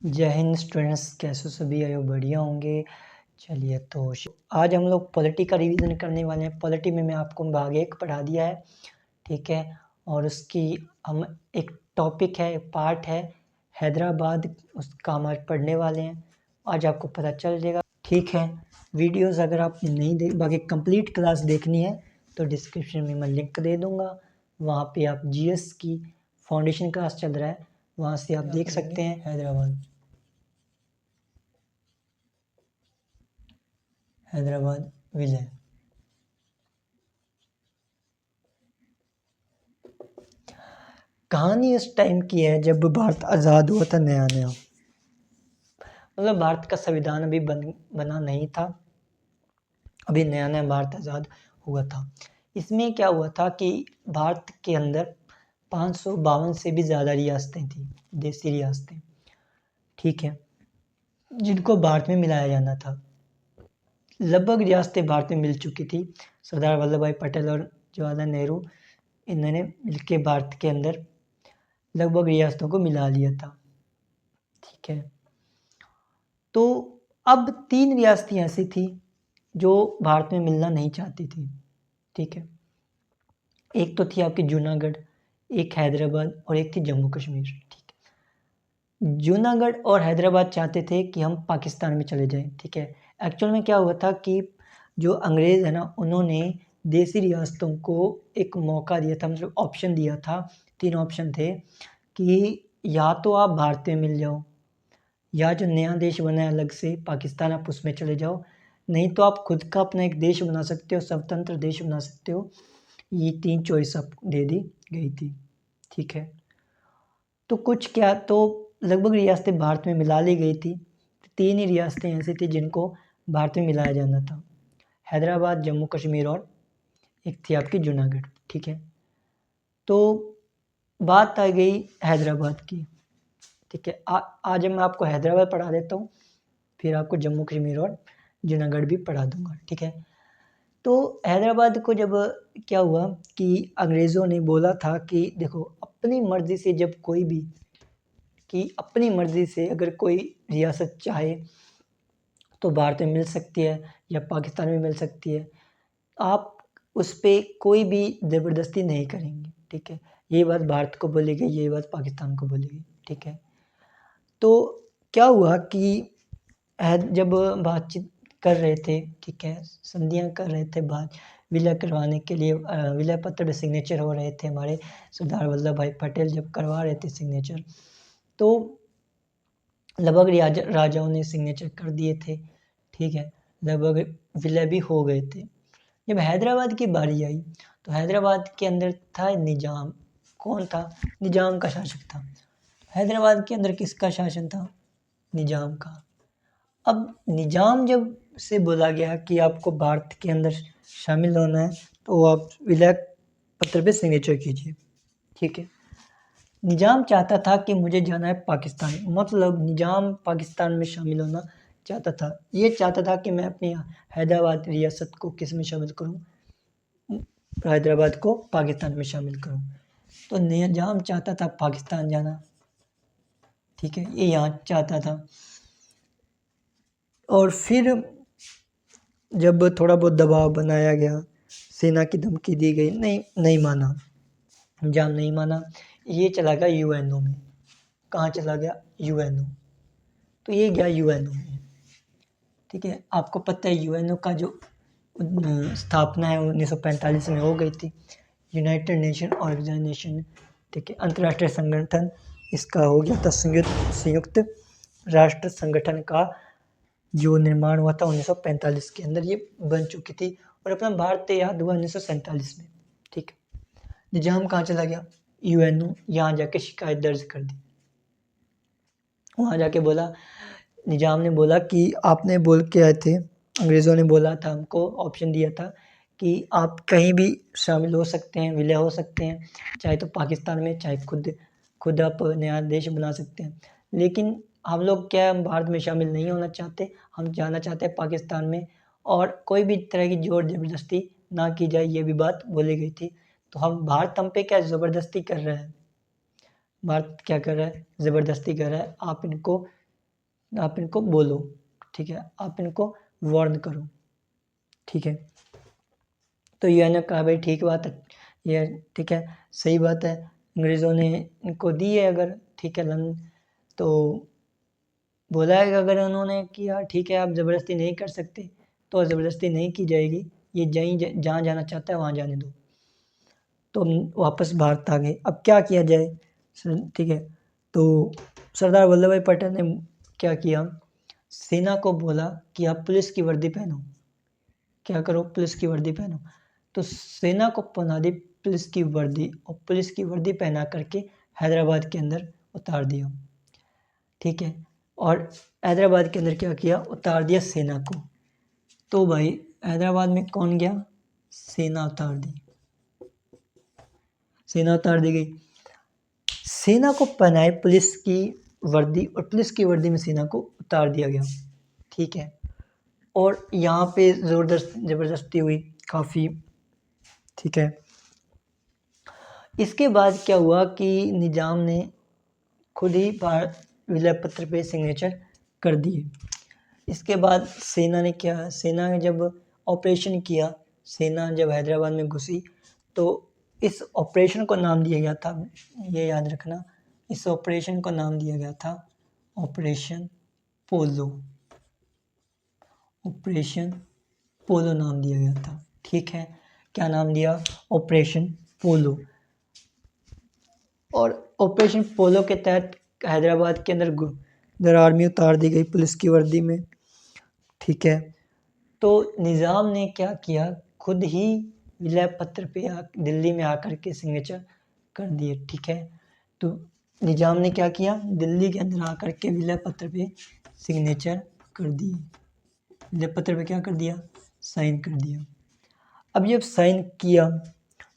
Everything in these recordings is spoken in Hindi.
जय हिंद स्टूडेंट्स, कैसे सभी आयो बढ़िया होंगे। चलिए तो आज हम लोग पॉलिटी का रिवीजन करने वाले हैं। पॉलिटी में मैं आपको भाग 1 पढ़ा दिया है, ठीक है। और उसकी हम एक टॉपिक है, पार्ट है हैदराबाद, उसका हम आज पढ़ने वाले हैं। आज आपको पता चल जाएगा, ठीक है। वीडियोस अगर आपने नहीं देख बाकी कंप्लीट क्लास देखनी है तो डिस्क्रिप्शन में मैं लिंक दे दूँगा। वहाँ पे आप जीएस की फाउंडेशन क्लास चल रहा है, वहाँ से आप देख सकते हैं। हैदराबाद विजय। कहानी उस टाइम की है जब भारत आज़ाद हुआ था, नया नया। मतलब भारत का संविधान अभी बना नहीं था, अभी नया नया भारत आज़ाद हुआ था। इसमें क्या हुआ था कि भारत के अंदर 552 से भी ज़्यादा रियासतें थी, देसी रियासतें, ठीक है, जिनको भारत में मिलाया जाना था। लगभग रियासतें भारत में मिल चुकी थी। सरदार वल्लभ भाई पटेल और जवाहरलाल नेहरू, इन्होंने मिलकर भारत के अंदर लगभग रियासतों को मिला लिया था, ठीक है। तो अब 3 रियासतें ऐसी थी जो भारत में मिलना नहीं चाहती थी, ठीक है। एक तो थी आपकी जूनागढ़, एक हैदराबाद और एक थी जम्मू कश्मीर, ठीक है। जूनागढ़ और हैदराबाद चाहते थे कि हम पाकिस्तान में चले जाएं, ठीक है। एक्चुअल में क्या हुआ था कि जो अंग्रेज़ है ना, उन्होंने देसी रियासतों को एक मौका दिया था, मतलब ऑप्शन दिया था। 3 ऑप्शन थे कि या तो आप भारत में मिल जाओ, या जो नया देश बना है अलग से पाकिस्तान, आप उसमें चले जाओ, नहीं तो आप खुद का अपना एक देश बना सकते हो, स्वतंत्र देश बना सकते हो। ये 3 चॉइस आपको दे दी गई थी, ठीक है। तो कुछ क्या, तो लगभग रियासतें भारत में मिला ली गई थी। 3 ही रियासतें ऐसी थी जिनको भारत में मिलाया जाना था, हैदराबाद, जम्मू कश्मीर और एक थी आपकी जूनागढ़, ठीक है। तो बात आ गई हैदराबाद की, ठीक है। आज मैं आपको हैदराबाद पढ़ा देता हूँ, फिर आपको जम्मू कश्मीर और जूनागढ़ भी पढ़ा दूंगा, ठीक है। तो हैदराबाद को जब क्या हुआ कि अंग्रेज़ों ने बोला था कि देखो, अपनी मर्ज़ी से जब कोई भी, कि अपनी मर्ज़ी से अगर कोई रियासत चाहे तो भारत में मिल सकती है या पाकिस्तान में मिल सकती है, आप उस पर कोई भी ज़बरदस्ती नहीं करेंगे, ठीक है। ये बात भारत को बोली गई, ये बात पाकिस्तान को बोली गई, ठीक है। तो क्या हुआ कि जब बातचीत कर रहे थे, ठीक है, संधियाँ कर रहे थे, बात विलय करवाने के लिए विलय पत्र पे सिग्नेचर हो रहे थे, हमारे सरदार वल्लभ भाई पटेल जब करवा रहे थे सिग्नेचर, तो लगभग राजाओं ने सिग्नेचर कर दिए थे, ठीक है, लगभग विलय भी हो गए थे। जब हैदराबाद की बारी आई तो हैदराबाद के अंदर था निजाम। कौन था? निजाम का शासक था। हैदराबाद के अंदर किसका शासन था? निजाम का। अब निजाम जब से बोला गया कि आपको भारत के अंदर शामिल होना है तो आप विलय पत्र पे सिग्नेचर कीजिए, ठीक है। निजाम चाहता था कि मुझे जाना है पाकिस्तान, मतलब निजाम पाकिस्तान में शामिल होना चाहता था। ये चाहता था कि मैं अपनी हैदराबाद रियासत को किस में शामिल करूं, हैदराबाद को पाकिस्तान में शामिल करूं। तो निजाम चाहता था पाकिस्तान जाना, ठीक है, ये यहाँ चाहता था। और फिर जब थोड़ा बहुत दबाव बनाया गया, सेना की धमकी दी गई, नहीं माना, निजाम नहीं माना, ये चला गया यूएनओ में। कहाँ चला गया? यूएनओ। तो ये गया यूएनओ में, ठीक है। आपको पता है यूएनओ का जो स्थापना है 1945 में हो गई थी, यूनाइटेड नेशन ऑर्गेनाइजेशन, ठीक है, अंतर्राष्ट्रीय संगठन इसका हो गया था। संयुक्त राष्ट्र संगठन का जो निर्माण हुआ था 1945 के अंदर, ये बन चुकी थी और अपना भारत याद हुआ 1947 में, ठीक है। निजाम कहाँ चला गया? यूएनओ। यहाँ जाके शिकायत दर्ज कर दी। वहाँ जाके बोला, निजाम ने बोला कि आपने बोल के आए थे, अंग्रेज़ों ने बोला था, हमको ऑप्शन दिया था कि आप कहीं भी शामिल हो सकते हैं, विलय हो सकते हैं, चाहे तो पाकिस्तान में, चाहे खुद आप नया देश बना सकते हैं। लेकिन हम लोग क्या, हम भारत में शामिल नहीं होना चाहते, हम जाना चाहते हैं पाकिस्तान में, और कोई भी तरह की ज़ोर ज़बरदस्ती ना की जाए, ये भी बात बोली गई थी। तो भारत हम पे क्या ज़बरदस्ती कर रहा है? भारत क्या कर रहा है? ज़बरदस्ती कर रहा है, आप इनको आप इनको बोलो, ठीक है, आप इनको वार्न करो, ठीक है। तो यूएन ने कहा भाई ठीक बात है, ये ठीक है, सही बात है, अंग्रेज़ों ने इनको दी है अगर, ठीक है, लन, तो बोला है कि अगर उन्होंने किया ठीक है, आप ज़बरदस्ती नहीं कर सकते, तो ज़बरदस्ती नहीं की जाएगी, ये जहाँ जाना चाहता है वहाँ जाने दो। तो हम वापस भारत आ गए। अब क्या किया जाए, ठीक है, तो सरदार वल्लभ भाई पटेल ने क्या किया, सेना को बोला कि आप पुलिस की वर्दी पहनो, क्या करो, पुलिस की वर्दी पहनो। तो सेना को पहना दी पुलिस की वर्दी, और पुलिस की वर्दी पहना करके हैदराबाद के अंदर उतार दिया, ठीक है। और हैदराबाद के अंदर क्या किया, उतार दिया सेना को। तो भाई हैदराबाद में कौन गया, सेना उतार दी, सेना उतार दी गई। सेना को पहनाए पुलिस की वर्दी, और पुलिस की वर्दी में सेना को उतार दिया गया, ठीक है। और यहाँ पे ज़बरदस्ती हुई काफ़ी, ठीक है। इसके बाद क्या हुआ कि निजाम ने खुद ही विलय पत्र पे सिग्नेचर कर दिए। इसके बाद सेना ने क्या, सेना ने जब ऑपरेशन किया, सेना जब हैदराबाद में घुसी, तो इस ऑपरेशन को नाम दिया गया था, ये याद रखना, इस ऑपरेशन को नाम दिया गया था ऑपरेशन पोलो, ऑपरेशन पोलो नाम दिया गया था, ठीक है। क्या नाम दिया, ऑपरेशन पोलो। और ऑपरेशन पोलो के तहत हैदराबाद के अंदर आर्मी उतार दी गई पुलिस की वर्दी में, ठीक है। तो निज़ाम ने क्या किया, खुद ही विलय पत्र पे दिल्ली में आकर के सिग्नेचर कर दिए, ठीक है। तो निज़ाम ने क्या किया, दिल्ली के अंदर आकर के विलय पत्र पे सिग्नेचर कर दिए, विलय पत्र पे क्या कर दिया, साइन कर दिया। अब जब साइन किया,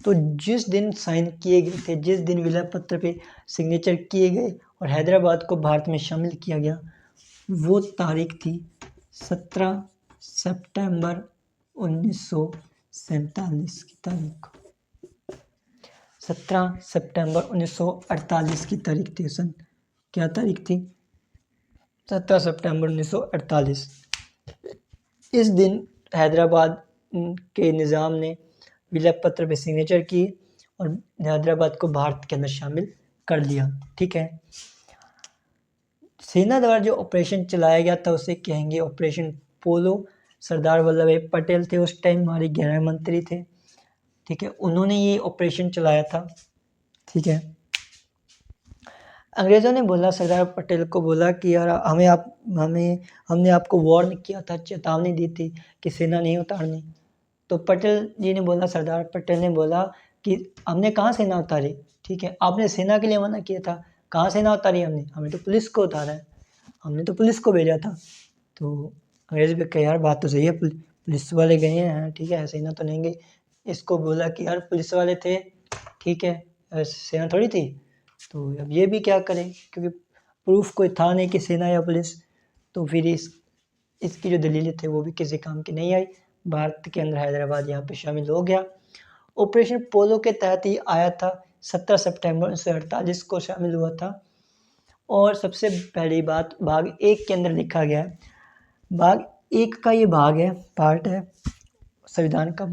तो जिस दिन साइन किए गए थे, जिस दिन विलय पत्र पे सिग्नेचर किए गए और हैदराबाद को भारत में शामिल किया गया, वो तारीख थी 17 सितंबर 1947 की तारीख को, 17 सितंबर 1948 की तारीख थी। सन क्या तारीख थी, 17 सितंबर 1948। इस दिन हैदराबाद के निज़ाम ने विलय पत्र पे सिग्नेचर की और हैदराबाद को भारत के अंदर शामिल कर लिया, ठीक है। सेना द्वारा जो ऑपरेशन चलाया गया था उसे कहेंगे ऑपरेशन पोलो। सरदार वल्लभ भाई पटेल थे उस टाइम, हमारे गृह मंत्री थे, ठीक है, उन्होंने ये ऑपरेशन चलाया था, ठीक है। अंग्रेज़ों ने बोला, सरदार पटेल को बोला कि यार हमने आपको वार्न किया था, चेतावनी दी थी कि सेना नहीं उतारनी। तो पटेल जी ने बोला, सरदार पटेल ने बोला कि हमने कहाँ सेना उतारी, ठीक है, आपने सेना के लिए मना किया था, कहाँ सेना उतारी हमने तो पुलिस को उतारा है, हमने तो पुलिस को भेजा था। तो अंग्रेज़ भी कहे यार बात तो सही है, पुलिस वाले गए हैं, ठीक है, सेना तो नहीं गई। इसको बोला कि यार पुलिस वाले थे, ठीक है, सेना थोड़ी थी। तो अब ये भी क्या करें, क्योंकि प्रूफ कोई था नहीं कि सेना या पुलिस। तो फिर इसकी जो दलीलें थे वो भी किसी काम की नहीं आई। भारत के अंदर हैदराबाद यहाँ पे शामिल हो गया। ऑपरेशन पोलो के तहत ही आया था, 17 सितंबर 1948 को शामिल हुआ था। और सबसे पहली बात भाग 1 के अंदर लिखा गया है, भाग 1 का ये भाग है, पार्ट है संविधान का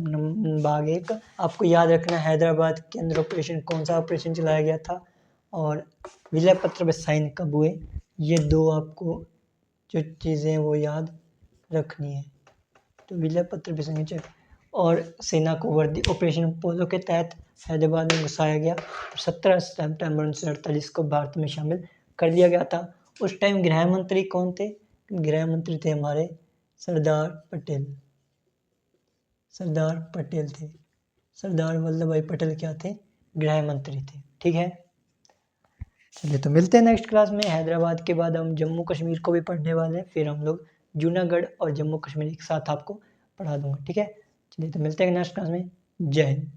भाग 1। आपको याद रखना हैदराबाद के अंदर ऑपरेशन, कौन सा ऑपरेशन चलाया गया था और विलय पत्र पे साइन कब हुए, ये दो आपको जो चीज़ें वो याद रखनी है। तो विलय पत्र पे सिग्नेचर और सेना को वर्दी, ऑपरेशन पोलो के तहत हैदराबाद में घुसाया गया। 17 सितंबर 1948 को भारत में शामिल कर लिया गया था। उस टाइम गृह मंत्री कौन थे, गृह मंत्री थे हमारे सरदार पटेल, सरदार पटेल थे। सरदार वल्लभ भाई पटेल क्या थे, गृह मंत्री थे, ठीक है। चलिए तो मिलते हैं नेक्स्ट क्लास में। हैदराबाद के बाद हम जम्मू कश्मीर को भी पढ़ने वाले हैं, फिर हम लोग जूनागढ़ और जम्मू कश्मीर एक साथ आपको पढ़ा दूंगा, ठीक है। चलिए तो मिलते हैं नेक्स्ट क्लास में। जय हिंद।